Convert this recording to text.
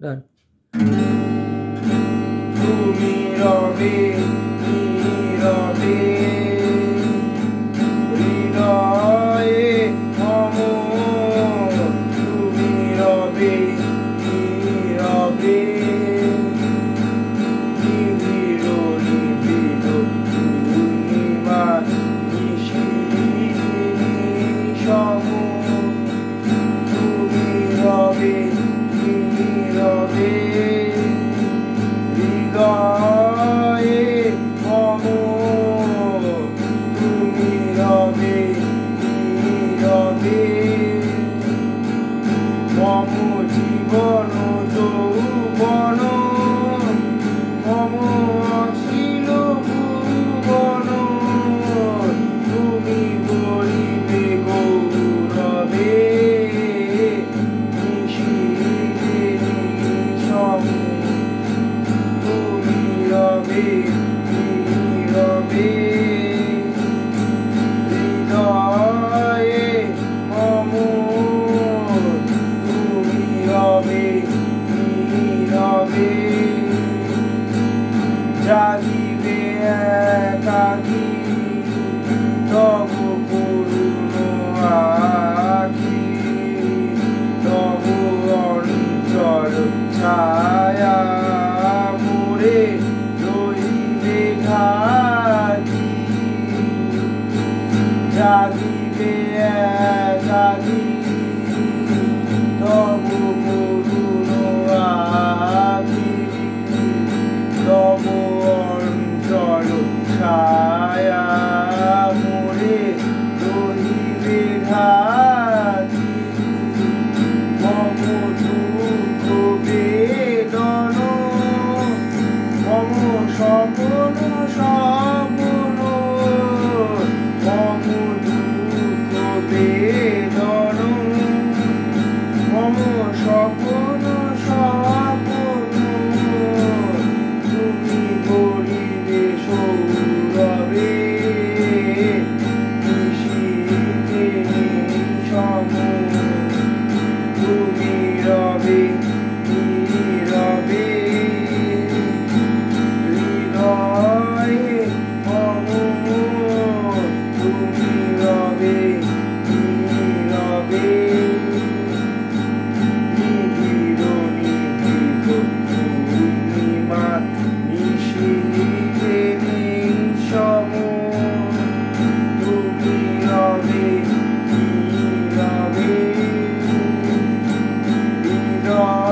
গান। তুমি রবে নীরবে হৃদয়ে মম, তুমি রবে নীরবে নিবিড় নিবিড় পূর্ণিমা নিশীথিসম, তুমি রবে নীরবে হৃদয়ে মম, তুমি রবে নীরবে মম জীবন যৌবন, মম অখিল ভুবন, তুমি গরিবে গৌরবে নিশীথে নিশম, তুমি রবে নীরবে হৃদয়ে মম, তুমি রবে নীরবে জাগিবে একাকী তব করুণ আখি, তব অঞ্চল ছায়া মোরে রইবে ঢাকি, জাগিবে একাকী তব করুণ আখি, তব অঞ্চল ছায়া মোরে রহিবে ঢাকি, মম দুঃখ বেদন, মম স্বপন স্বপন, মম দুঃখ বেদন, মম স্বপন স্বপন, তুমি গরিবে সৌরভে নিশীথে নিশম, তুমি রবে নীরবে হৃদয়ে মম, তুমি রবে নীরবে নিবিড় নিবিড় পূর্ণিমা নিশীথে নিশম, তুমি রবে নীরবে হৃদয়ে